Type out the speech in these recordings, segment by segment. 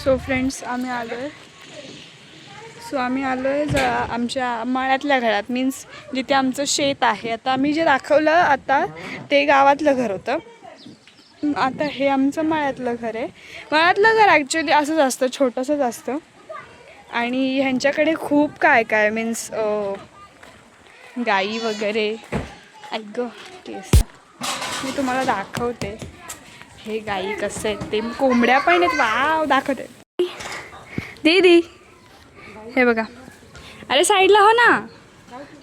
So friends आम्ही आलो आहे आमच्या मळ्यातल्या घरात, मीन्स जिथे आमचं शेत आहे. आता आम्ही जे दाखवलं आता ते गावातलं घर होतं. आता हे आमचं मळ्यातलं घर आहे. मळ्यातलं घर ॲक्च्युली असंच असतं, छोटंसंच असतं. आणि ह्यांच्याकडे खूप काय मीन्स गाई वगैरे. ऐक केस मी तुम्हाला दाखवते. हे गाई कसं आहेत ते. कोंबड्या पण आहेत. वाव दाखवते दीदी. हे बघा, अरे साईडला हो ना.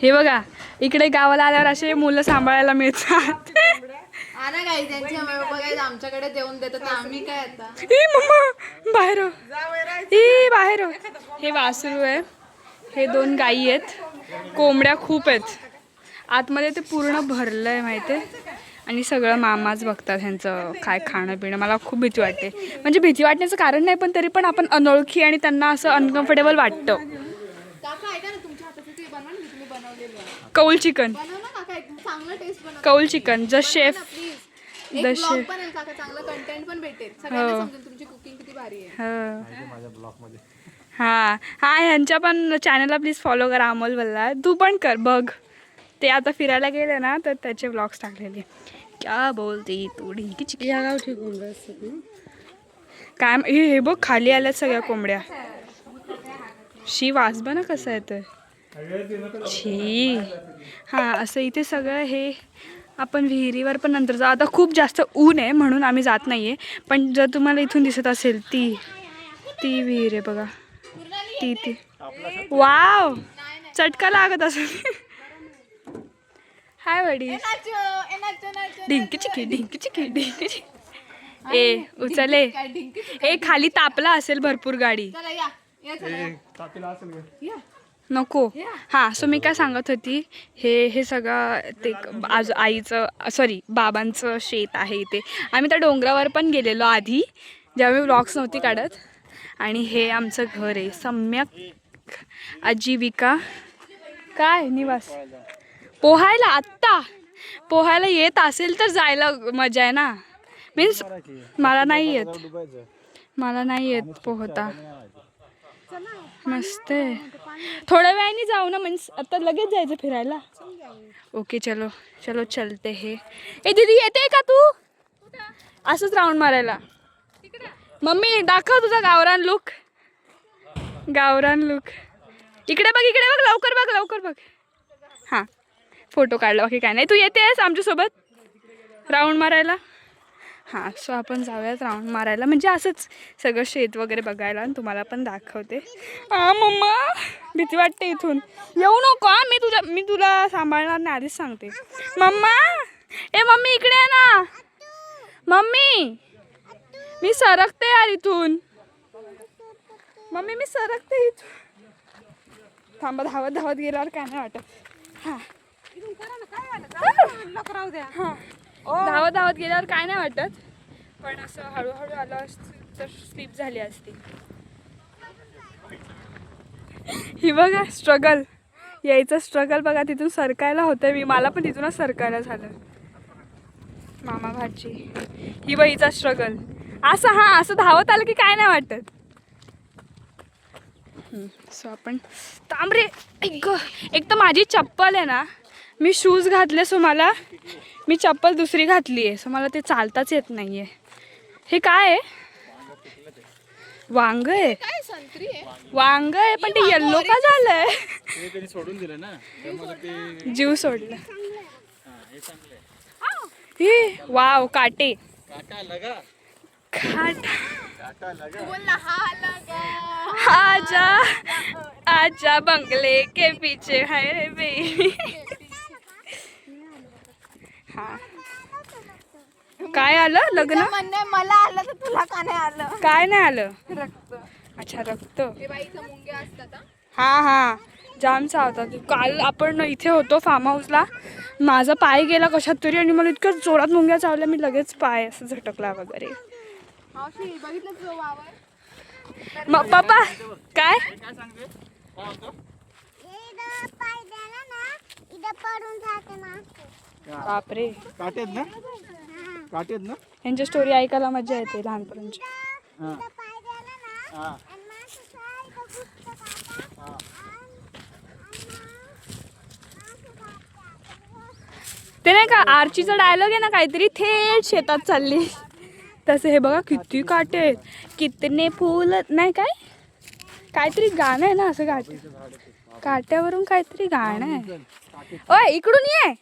हे बघा, इकडे गावाला आल्यावर असे मुलं सांभाळायला मिळतात. आमच्याकडे देऊन देतात आम्ही काय आता. बाहेर बाहेर. हे वासरू आहे, हे 2 गाई आहेत, कोंबड्या खूप आहेत. आतमध्ये ते पूर्ण भरलंय माहितीये. आणि सगळं मामाच बघतात ह्यांचं काय खाणं पिणं. मला खूप भीती वाटते. म्हणजे भीती वाटण्याचं कारण नाही, पण तरी पण आपण अनोळखी आणि त्यांना असं अनकम्फर्टेबल वाटतं. कौल चिकन, कौल चिकन द शेफ. हा हा, ह्यांच्या पण चॅनलला प्लीज फॉलो करा. अमोल बल्ला तू पण कर बघ. ते आता फिरायला गेले ना तर त्याचे व्लॉग्स टाकलेले. क्या बोलते तू ढिंकी चिकी. या गावठी कोंबड्या असतात ना काय. हे बघ खाली आल्यात सगळ्या कोंबड्या. शी वास बघ ना कसं येतोय. छी. हां असं इथे सगळं हे. आपण विहिरीवर पण नंतर जाऊ. आता खूप जास्त ऊन आहे म्हणून आम्ही जात नाही आहे. पण जर तुम्हाला इथून दिसत असेल ती विहीर आहे बघा. ती वाव चटका लागत असेल. हाय वडी. ढिंकी चिकी ढिंकी चिकी ढिंकी चिकी. ए उचले. ए खाली तापला असेल भरपूर गाडी. नको. हां सो मी काय सांगत होती. हे सगळं ते आज आईचं सॉरी बाबांचं शेत आहे इथे. आम्ही त्या डोंगरावर पण गेलेलो आधी जेव्हा मी व्लॉग्स नव्हती काढत. आणि हे आमचं घर आहे. सम्यक आजीविका काय निवास. पोहायला आत्ता पोहायला येत असेल तर जायला मजा आहे ना. मीन्स मला नाही येत पोहता. मस्त आहे. थोड्या वेळाने जाऊ ना, मीन्स आता लगेच जायचं फिरायला. ओके चलो चलो चलते हे. ए दीदी येते का तू असंच राऊंड मारायला. मम्मी दाखव तुझा गावरान लुक. गावरान लुक. इकडे बघ लवकर बघ. हां फोटो काढला बाकी काय नाही. तू येतेस आमच्यासोबत राऊंड मारायला. हां सो आपण जाऊयात राऊंड मारायला. म्हणजे असंच सगळं शेत वगैरे बघायला आणि तुम्हाला पण दाखवते. मम्मा भीती वाटते इथून. येऊ नको मी तुला सांभाळणार नाही आधीच सांगते. मम्मा ए मम्मी इकडे आहे ना. मम्मी मी सरकते यार इथून. मम्मी मी सरकते इथून. थांबा धावत गेल्यावर काय नाही वाटत. हां धावत गेल्यावर काय नाही वाटत. पण असं हळूहळू आलं असतं तर स्लिप झाली असती. ही बघा स्ट्रगल यायचं स्ट्रगल बघा. तिथून सरकायला होतं मला पण तिथूनच सरकायला झालं. मामा भाची ही बाईचा स्ट्रगल. असं धावत आलं की काय नाही वाटत. सो आपण तांबरे. एक तर माझी चप्पल आहे ना, मी शूज घातले सो मी चप्पल दुसरी घातली आहे. सो मला ते चालताच येत नाहीये. हे काय आहे. वांग आहे. वांग आहे पण ते येल्लो का झालंय. सोडून दिलं ना जीव सोडला. हे वाव काटे. आजा बंगले के पीछे है बेबी. हा काय आलं लग्न. मला आलं तर तुला का नाही आलं. काय नाही आलं. रक्त. अच्छा रक्त. हा जाम चावतात. काल आपण इथे होतो फार्म हाऊसला. माझा पाय गेला कशात तरी आणि मला इतकं जोरात मुंग्या चावल्या. मी लगेच पाय असं झटकला वगैरे. मग पप्पा काय बापरे. काटेत ना यांच्या स्टोरी ऐकायला मजा येते लहानपणाची. ते नाही का आर्चीचा डायलॉग आहे ना काहीतरी, थेट शेतात चालली तसे. हे बघा किती काटे आहेत, कितने फूल नाही काय काहीतरी गाणं आहे ना असं, काट्यावरून काहीतरी गाणं आहे. ओय इकडून ये,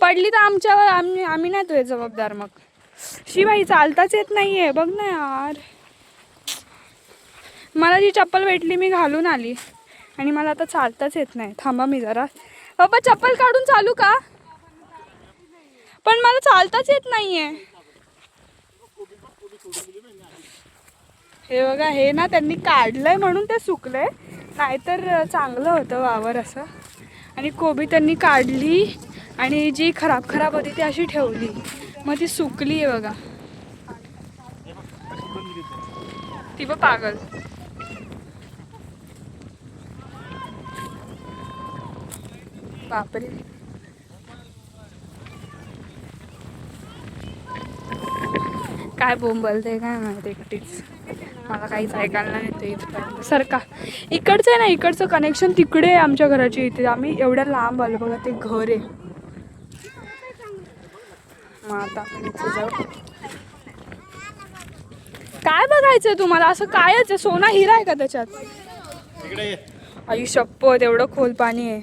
पडली तर आमच्यावर, आम्ही नाही तुझे जबाबदार. मग शिवाई चालताच येत नाहीये बघ ना यार. मला जी चप्पल भेटली मी घालून आली आणि मला आता चालताच येत नाही. थांबा मी जरा, बाबा चप्पल काढून चालू का, पण मला चालताच येत नाहीये. हे बघा, हे ना त्यांनी काढलंय म्हणून ते सुकलंय, नाहीतर चांगलं होतं वावर असं. आणि कोबी त्यांनी काढली आणि जी खराब होती ती अशी ठेवली, मग ती सुकली आहे बघा. ती बघ पागल. बापरे, काय बोंबलते काय माहिती एकटीच, मला काहीच ऐकायला नाही येते इथपर्यंत. सरका इकडचं आहे ना, इकडचं कनेक्शन तिकडे आहे आमच्या घराच्या इथे. आम्ही एवढ्या लांब आलो बघा, ते घर आहे. मग आता आपण इथे जाऊ. काय बघायचंय तुम्हाला, असं कायच आहे, सोना हिरा आहे का त्याच्यात? आई शप्पथ, एवढं खोल पाणी आहे.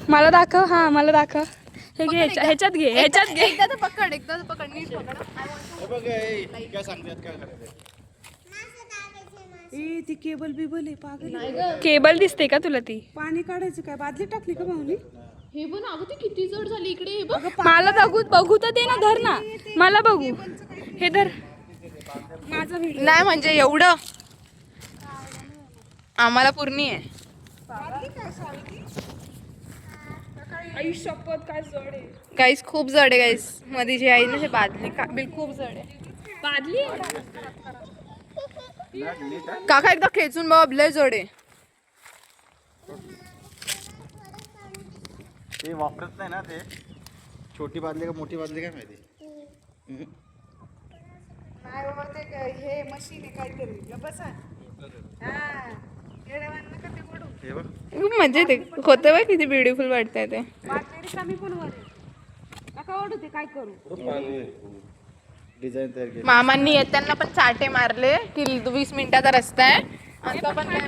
मला दाखव, हा मला दाखव. हे घे, ह्याच्यात घे, ह्याच्यात घे. एकदा पकड नीट पकड. ए ती केबल बिबल आहे पागल. केबल दिसते का तुला ती? पाणी काढायचं काय, बादली टाकली का भाऊनी? हे बघ अगं ती किती जड झाली इकडे. हे बघ मला बघू तर दे ना, धर ना मला बघू. हे धर माझा व्हिडिओ. नाही म्हणजे एवढं आम्हाला पूर्णी आहे. आई शपथ काय जड आहे. गाईस खूप जड आहे गाईस. मध्ये जी आहे ना ते बादली खूप जड आहे. बादली काका एकदा खेचून बाबा, लय जड आहे. ते वापरत नाही ना, ते छोटी बादली का मोठी बादली काय माहिती. नाही बाबा, ते हे मशीन आहे काहीतरी. बसा हे बघ, खूप मजा येते. होतं बघ किती ब्युटिफुल वाटतंय ते. कमी पण वर नका ओढू, ते काय करू. डिझाईन तयार केली. मामांनी येताना पण चाटे मारले की 20 मिनिटाचा रस्ता आहे. आता पण काय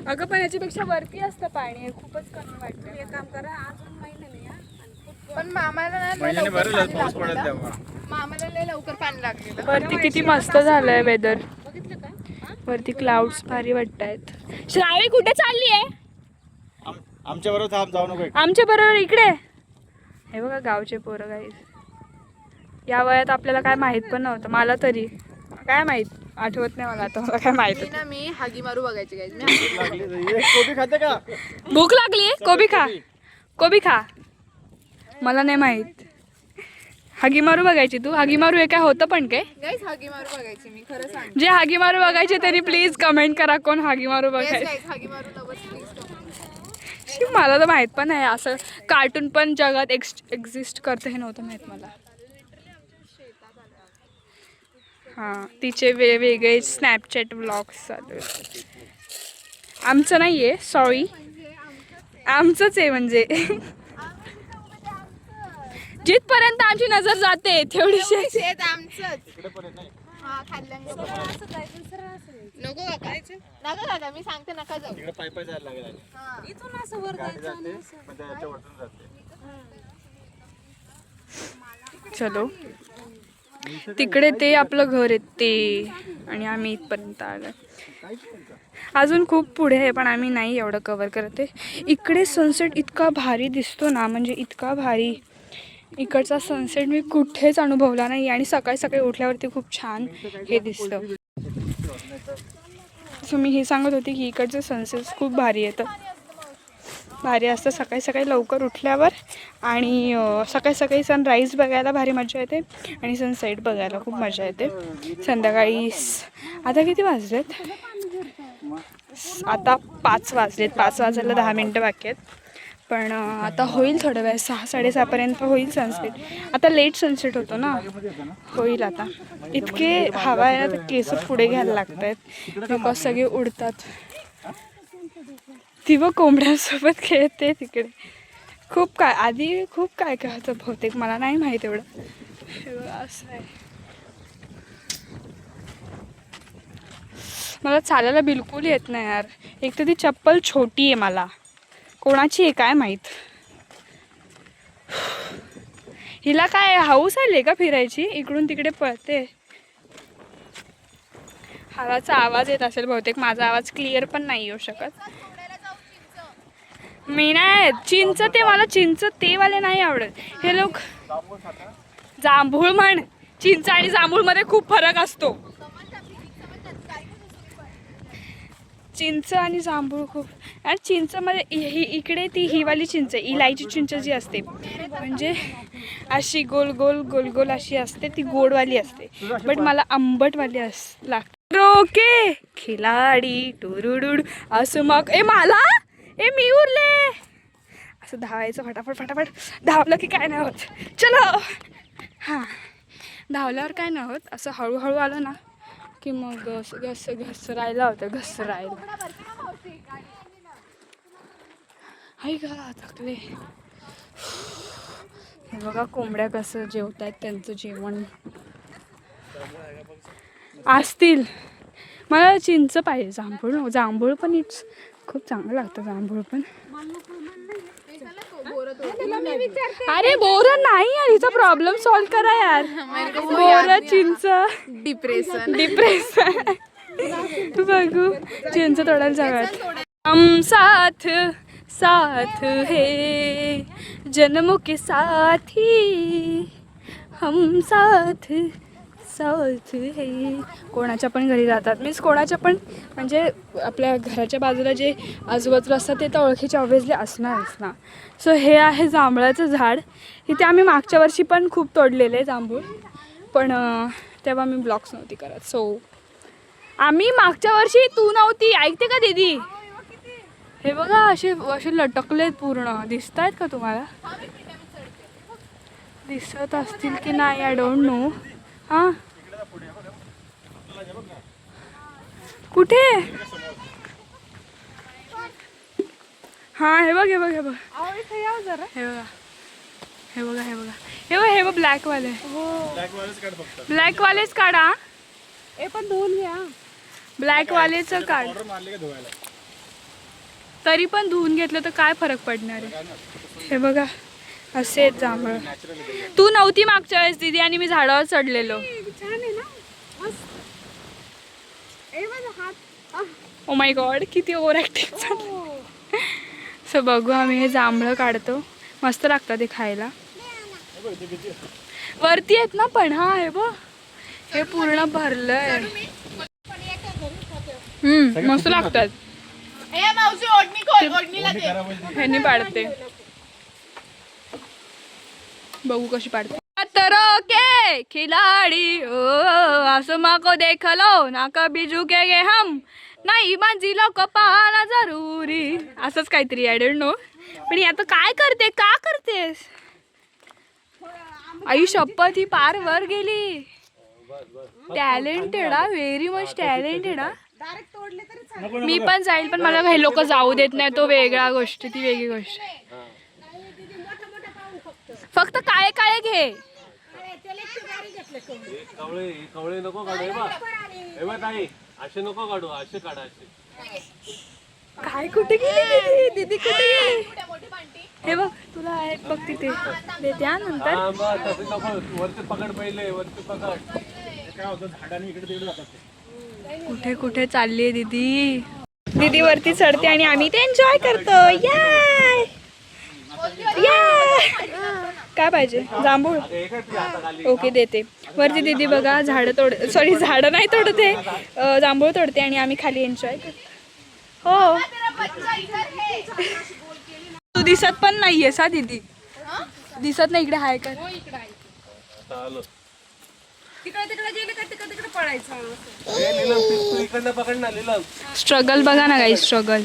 अगं पण याच्यापेक्षा वरती असतं पाणी, हे खूपच कमी वाटतं. एक काम करा, अजून महिन्याने या. पण मामाला ना लय महिन्याने लवकर भरेल पाणी पाऊस पडेल लागलेलं. तेव्हा. मामाला लय लवकर पाणी लागलेलं. वरती किती मस्त झालंय वेदर. वरती क्लाउड्स भारी वाटतायत. श्रावी कुठे चालली आहे? आमच्या बरोबर थांब, जाऊ नको. आमच्या बरोबर इकडे. हे बघा गावचे पोरं गाईस. या वयात आपल्याला काय माहित पण नव्हतं, मला तरी काय माहित, आठवत नाही मला आता. मला काय माहित. मी हागी मारू बघायची गाईस. कोबी खाते का? भूक लागली, कोबी खा, कोबी खा. मला नाही माहित. हागी मारू बघायची तू? हागी मारू हे काय होतं पण काय? गाईस हागी मारू बघायची मी खरं सांग. जे हागी मारू बघायचे त्यांनी प्लीज कमेंट करा कोण हागी मारू बघायचे. हागी मारू नवस प्लीज. मला तर माहित पण आहे, असं कार्टून पण जगात एक्झिस्ट करते हे नव्हतं माहित मला. हां, तिचे वेगवेगळे स्नॅपचॅट व्लॉग्स चालू आहेत. आमचं नाही आहे, सॉरी, आमचंच आहे म्हणजे. जिथपर्यंत आमची नजर जाते तेवढीशी. शेत आमचंच. हा खाल्ल्यानं नको काका. नका काका, मी सांगते नका जाऊ. तिकडे पाय जायला लागेल. इथून असं वर गाडी जायचं. जाते, पण त्याच्या वरतून जाते. चलो, तिकडे ते आपलं घर आहे ते, आणि आम्ही इथपर्यंत आलो. अजून खूप पुढे आहे पण आम्ही नाही एवढं कव्हर करते. इकडे सनसेट इतका भारी दिसतो ना, म्हणजे इतका भारी. इकडचा सनसेट मी कुठेच अनुभवला नाही, आणि सकाळी सकाळी उठल्यावरती खूप छान हे दिसतं. सो मी हे सांगत होते की इकडचे सनसेट खूप भारी येतं, भारी असतं सकाळी सकाळी लवकर उठल्यावर. आणि सकाळी सकाळी सनराईज बघायला भारी मजा येते, आणि सनसेट बघायला खूप मजा येते. संध्याकाळी आता किती वाजलेत? आता 5 वाजलेत. 5 वाजायला 10 मिनटं बाकी आहेत. पण आता होईल थोड्या वेळ 6-6:30पर्यंत होईल सनसेट. आता लेट सनसेट होतो ना, होईल आता. इतके हवा आहे ना, तर केस पुढे घ्यायला लागत आहेत बिकॉज सगळे उडतात. ती व कोंबड्यांसोबत खेळते तिकडे. खूप काय आधी खूप काय काय होतं बहुतेक, मला नाही माहीत एवढं. हे बघा असं आहे. मला चालायला बिलकुल येत नाही यार. एक तर ती चप्पल छोटी आहे, मला कोणाची आहे काय माहीत. हिला काय हाऊस आले का फिरायची, इकडून तिकडे पळते. हवाचा आवाज येत असेल बहुतेक, माझा आवाज क्लिअर पण नाही येऊ शकत. मी नाही चिंच, ते मला चिंच ते वाले नाही आवडत. हे लोक जांभूळ म्हण, चिंच आणि जांभूळ मध्ये खूप फरक असतो. चिंच आणि जांभूळ खूप, आणि चिंचमध्ये इकडे ती ही वाली चिंच, इलायची चिंच जी असते, म्हणजे अशी गोल गोल गोल गोल अशी असते, ती गोडवाली असते. बट मला आंबटवाली लागते. रोके खिलाडी टुरुडुड असं मग मला मी उरले असं धावायचं फटाफट फटाफट. धावलं की काय नाही होत, चलो. हां, धावल्यावर काय नाही होत, असं हळूहळू आलं ना की मग घसरायला होतं, घसरायला. हाय का थकले. हे बघा कोंबड्या कसं जेवत आहेत, त्यांचं जेवण असतील. मला चिंच पाहिजे, जांभूळ पण इट्स खूप चांगलं लागतं जांभूळ पण. अरे बोर नाही यार, हिचा प्रॉब्लेम सॉल्व करा यार. बोर चिंच डिप्रेशन बघू, चिंच तोडायला जाऊयात. हम साथ साथ है जन्मों के साथी, हम साथ साथ है. कोणाच्या पण घरी जातात, मीन्स कोणाच्या पण म्हणजे आपल्या घराच्या बाजूला जे आजूबाजूला असतात ते तर ओळखीचे ऑब्व्हियसली असणारच ना. सो हे आहे जांभळाचं झाड. इथे आम्ही मागच्या वर्षी पण खूप तोडलेले जांभूळ, पण तेव्हा मी ब्लॉग्स नव्हती करत. सो आम्ही मागच्या वर्षी, तू नव्हती, ऐकते का दीदी. हे बघा असे असे लटकलेत पूर्ण, दिसत आहेत का तुम्हाला, दिसत असतील की नाही आय डोंट नो. हां कुठे, हां हे बघ हे बघ हे बघ हे बघा हे बघा हे बघा हे बघा हे बघ ब्लॅकवाले, ब्लॅकवालेच काढा. हे पण धुवून घ्या. ब्लॅकवालेचं काढ, तरी पण धुवून घेतलं तर काय फरक पडणार आहे. हे बघा असे आहेत जांभळ. तू नव्हती मागच्या वेळेस दीदी आणि मी झाडावर चढलेलो. छान आहे ना, मस्त. ओ माय गॉड, किती ओव्हर ॲक्टिंग चालू. सो बघू आम्ही हे जांभळं काढतो, मस्त लागतात ते खायला. वरती आहेत ना पण. हा हे बघ, हे पूर्ण भरलंय. मस्त लागतात. ह्यांनी पाडते, बघू कशी पाडते. तरह के खिलाड़ी ओ आसमां को देख लो ना, कभी झुकेंगे हम नाही, मंजिलों को पाना जरूरी, असंच काहीतरी आय डोंट नो. पण आता काय करते, का करतेस आई, शपथ ही पार वर गेली. Talented, very much talented. मी पण जाईल, पण मला हे लोक जाऊ देत नाही, तो वेगळा गोष्ट, ती वेगळी गोष्ट. फक्त काळे काळे घे. कवळे नको काढू ताई, असे नको काढू, असे काढा. काय कुठे गेली दीदी, कुठे गेली. हे बघ तुला आहेत बघ तिथे, देते हा नंतर. वरती पकड, पहिले वरती पकड. काय होतं, झाडाने इकडे तिकडे जातात. कुठे कुठे चालली दीदी. दीदी वरती चढते आणि आम्ही ते एन्जॉय करतो. याय काय पाहिजे, जांभूळ. ओके देते. वरती दीदी बघा झाडं सॉरी झाडं नाही तोडते, जांभूळ तोडते आणि आम्ही खाली एन्जॉय करतो. हो तू दिसत पण नाहीयेस हा दीदी, दिसत नाही. इकडे हाय कर, तिकडे गेले का तिकडे पळायचं. इकडनं पकड ना, लिलम. स्ट्रगल बघा ना गाई, स्ट्रगल.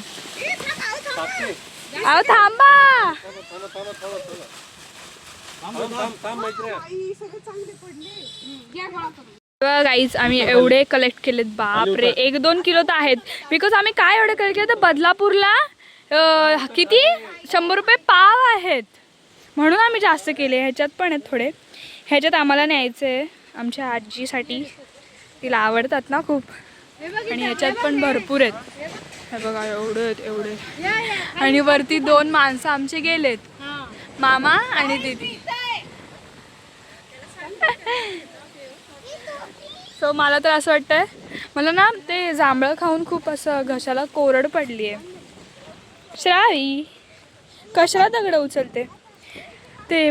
अहो थांबा. थांब मैत्रिया. गाईज आम्ही एवढे कलेक्ट केलेत, बापरे 1-2 किलो तर आहेत. बिकॉज आम्ही काय एवढे कलेक्ट केले तर बदलापूरला किती 100 रुपये पाव आहेत म्हणून आम्ही जास्त केले. ह्याच्यात पण आहेत थोडे. ह्याच्यात आम्हाला न्यायचं आहे आमच्या आजीसाठी, तिला आवडतात ना खूप. आणि ह्याच्यात पण भरपूर आहेत. हे बघा एवढे आहेत एवढे. आणि वरती 2 माणसं आमचे गेलेत, मामा आणि दीदी. सो मला तर असं वाटतंय, मला ना ते जांभळं खाऊन खूप असं घशाला कोरड पडली आहे. श्रावी कशाला दगड उचलते. ते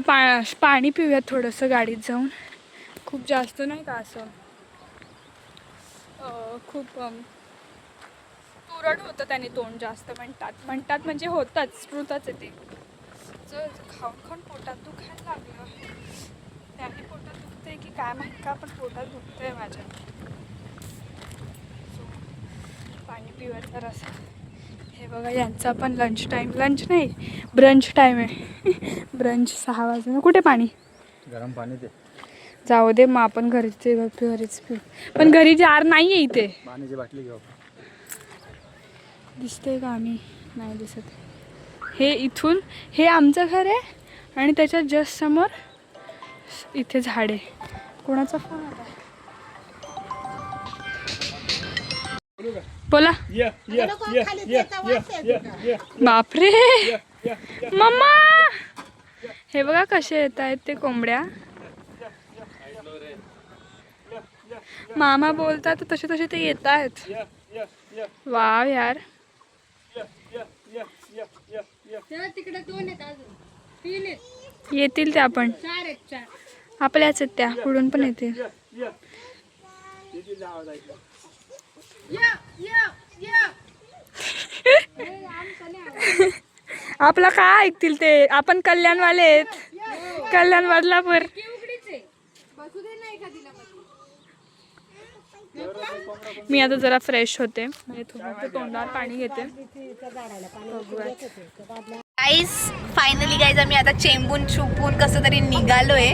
पाणी पिऊयात थोडंसं गाडीत जाऊन. खूप जास्त नाही का असं खूप तुरट होतं त्याने तोंड जास्त म्हणतात म्हणजे होतंच स्मृतच येते. जर खाऊन पोटात दुखायला लागलं त्याने पोटात दुखतंय की काय माहीत का, पण पोटात दुखतंय माझ्या. पाणी पिऊयात तर असं. हे बघा यांचा पण लंच नाही ब्रंच टाईम आहे. ब्रंच 6 वाजता. कुठे पाणी, गरम पाणी दे. जाऊ दे मग आपण घरीच पिऊ. पण घरी जार नाही आहे इथे. पाण्याची बाटली घेऊ. दिसते का आम्ही नाही दिसत. हे इथून हे आमचं घर आहे आणि त्याच्या जस्ट समोर इथे झाड आहे. कोणाचा फोन आला बोला. बापरे मम्मा, हे बघा कसे येत आहेत ते कोंबड्या. मामा बोलतात तसे ते येत आहेत. वाव यार. तिकडे 2 आहेत अजून, 3 आहेत, येतील त्या पण 4 आहेत, 4. आपल्याच आहेत त्या, पुढून पण येतील. आपला काय ऐकतील ते, आपण कल्याणवाले आहेत. कल्याण बदलापूर. मी आता जरा फ्रेश होते, म्हणजे थोडं तोंडावर पाणी घेते. गाईज फायनली गाईज आम्ही आता चेंबून चुपून कसं तरी निघालोय.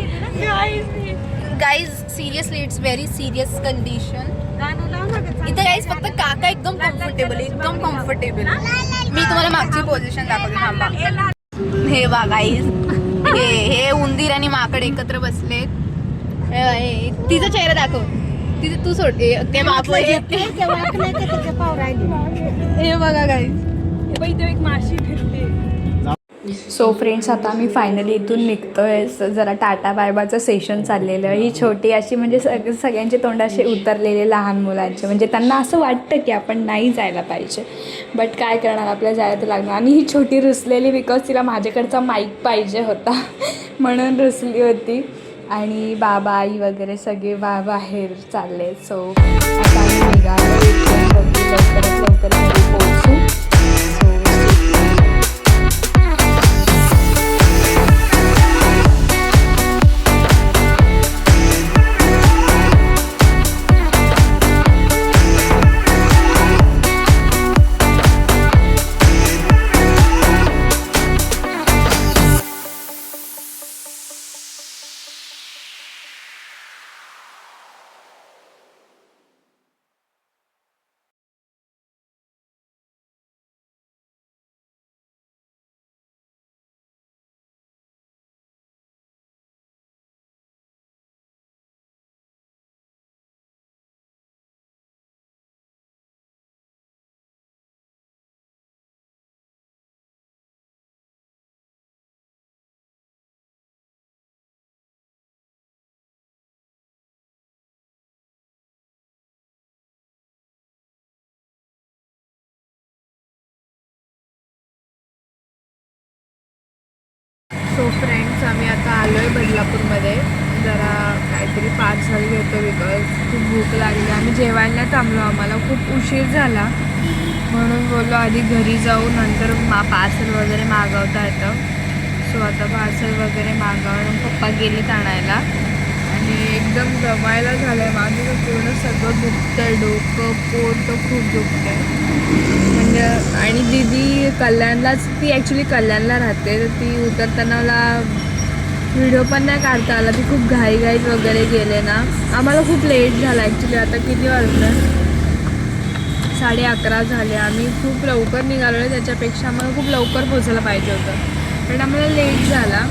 Guys seriously it's very serious condition इथे. गाईज फक्त काका एकदम कम्फर्टेबल. मी तुम्हाला मागची पोझिशन दाखवते थांबा. हे बघा गाईज, हे उंदीर आणि माकड एकत्र बसलेत. तिचा चेहरा दाखव, तिथे तू सोड ते मागवय. हे बघा गाईज, इथे एक माशी फिरते. सो फ्रेंड्स, आता आम्ही फायनली इथून निघतोय. जरा टाटा बायबाचं सेशन चाललेलं आहे. ही छोटी अशी म्हणजे सगळ्यांचे तोंड असे उतरलेले लहान मुलांचे, म्हणजे त्यांना असं वाटतं की आपण नाही जायला पाहिजे, बट काय करणार, आपल्याला जायला तर लागणार. आणि ही छोटी रुसलेली बिकॉज तिला माझ्याकडचा माईक पाहिजे होता म्हणून रुसली होती. आणि बाबा आई वगैरे सगळे बाहेर चालले. सो आता आम्ही निघालो, लवकरात लवकर घरी पोहोचू. सो फ्रेंड्स आम्ही आता आलो आहे बदलापूरमध्ये. जरा काहीतरी पार्सल घेतो बिकॉज खूप भूक लागली. आम्ही जेवायला थांबलो, आम्हाला खूप उशीर झाला म्हणून बोललो आधी घरी जाऊ, नंतर पार्सल वगैरे मागवता येतं. सो आता पार्सल वगैरे मागवून पप्पा गेलेत आणायला. आणि आणि एकदम दमायला झालंय माझं तर पूर्ण सगळं दुखतंय, डोकं पोट तर खूप दुखतंय म्हणजे. आणि दीदी कल्याणलाच, ती ॲक्च्युली कल्याणला राहते, तर ती उतरताना मला व्हिडिओ पण नाही काढता आला, ती खूप घाईघाईत वगैरे गेले ना. आम्हाला खूप लेट झाला ॲक्च्युली. आता किती वाजलं, 11:30 झाले. आम्ही खूप लवकर निघालो आहे, त्याच्यापेक्षा आम्हाला खूप लवकर पोचायला पाहिजे होतं, पण आम्हाला लेट झाला,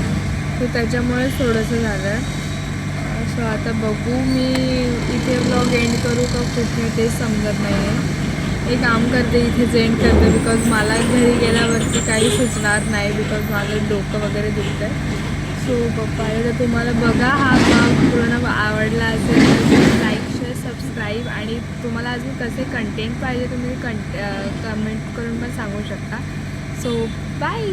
तर त्याच्यामुळेच थोडंसं झालं. सो आता बघू मी इथे ब्लॉग एंड करू का कुठे तेच समजत नाही आहे. एक काम करते, इथेच एंड करते, बिकॉज मला घरी गेल्यावरती काही सुचणार नाही, बिकॉज माझं डोकं वगैरे दुखतं आहे. सो पप्पा तर तुम्हाला बघा हा ब्लॉग पूर्ण आवडला असेल तर लाईक, शेअर, सबस्क्राईब, आणि तुम्हाला अजून कसे कंटेंट पाहिजे तुम्ही कमेंट करून पण सांगू शकता. So bye.